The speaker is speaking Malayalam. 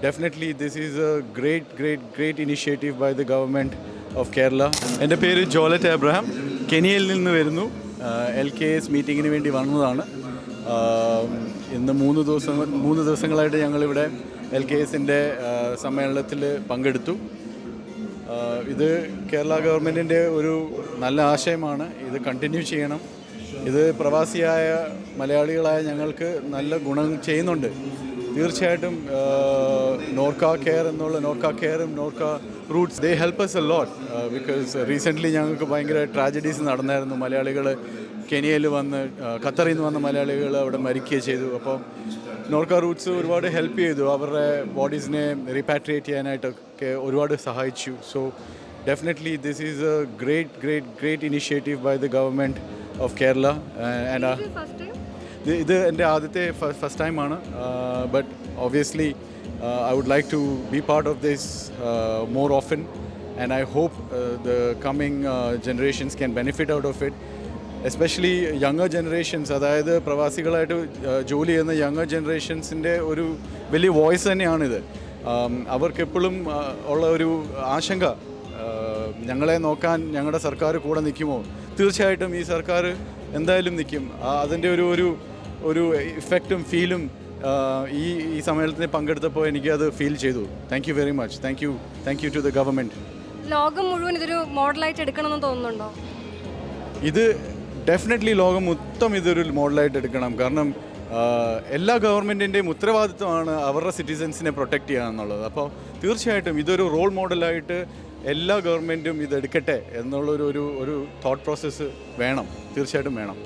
Definitely, this is a great initiative by the government of Kerala. എൻ്റെ പേര് ജോലറ്റ് എബ്രഹാം, കെനിയയിൽ നിന്ന് വരുന്നു. LKS മീറ്റിങ്ങിന് വേണ്ടി വന്നതാണ്. ഇന്ന് മൂന്ന് ദിവസങ്ങളായിട്ട് ഞങ്ങളിവിടെ LKSൻ്റെ സമ്മേളനത്തിൽ പങ്കെടുത്തു. ഇത് കേരള ഗവൺമെൻറ്റിൻ്റെ ഒരു നല്ല ആശയമാണ്. ഇത് കണ്ടിന്യൂ ചെയ്യണം. ഇത് പ്രവാസിയായ മലയാളികളായ ഞങ്ങൾക്ക് നല്ല ഗുണം ചെയ്യുന്നുണ്ട്. തീർച്ചയായിട്ടും നോർക്ക കെയറും Norka roots they help us a lot because recently ഞങ്ങൾക്ക് ഭയങ്കര ട്രാജഡീസ് നടന്നായിരുന്നു. മലയാളികൾ കെനിയയിൽ വന്ന് ഖത്തറിൽ നിന്ന് വന്ന മലയാളികൾ അവിടെ മരിക്കുകയും ചെയ്തു. അപ്പോൾ നോർക്ക റൂട്ട്സ് ഒരുപാട് ഹെൽപ്പ് ചെയ്തു. അവരുടെ ബോഡീസിനെ റീപാട്രിയേറ്റ് ചെയ്യാനായിട്ടൊക്കെ ഒരുപാട് സഹായിച്ചു. So definitely this is a great initiative by the government of Kerala. And ഇത് എൻ്റെ ആദ്യത്തെ ഫസ്റ്റ് ടൈമാണ്. But obviously I would like to be part of this more often, and I hope the coming generations can benefit out of it, especially younger generations. അതായത് പ്രവാസികളായിട്ട് ജോലി ചെയ്യുന്ന യങ്ങർ ജനറേഷൻസിൻ്റെ ഒരു വലിയ വോയിസ് തന്നെയാണിത്. അവർക്കെപ്പോഴും ഉള്ള ഒരു ആശങ്ക, ഞങ്ങളെ നോക്കാൻ ഞങ്ങളുടെ സർക്കാർ കൂടെ നിൽക്കുമോ? തീർച്ചയായിട്ടും ഈ സർക്കാർ എന്തായാലും നിൽക്കും. അതിൻ്റെ ഒരു ഇഫക്റ്റും ഫീലും ഈ സമ്മേളനത്തിൽ പങ്കെടുത്തപ്പോൾ എനിക്കത് ഫീൽ ചെയ്തു. Thank you very much. Thank you to the government. ലോകം മുഴുവൻ ഇതൊരു മോഡലായിട്ട് എടുക്കണമെന്ന് തോന്നുന്നുണ്ടോ? ഇത് ഡെഫിനറ്റ്ലി ലോകം മൊത്തം ഇതൊരു മോഡലായിട്ട് എടുക്കണം. കാരണം എല്ലാ ഗവൺമെൻറ്റിൻ്റെയും ഉത്തരവാദിത്വമാണ് അവരുടെ സിറ്റിസൻസിനെ പ്രൊട്ടക്റ്റ് ചെയ്യുക എന്നുള്ളത്. അപ്പോൾ തീർച്ചയായിട്ടും ഇതൊരു റോൾ മോഡലായിട്ട് എല്ലാ ഗവൺമെൻറ്റും ഇതെടുക്കട്ടെ എന്നുള്ളൊരു തോട്ട് പ്രോസസ്സ് വേണം, തീർച്ചയായിട്ടും വേണം.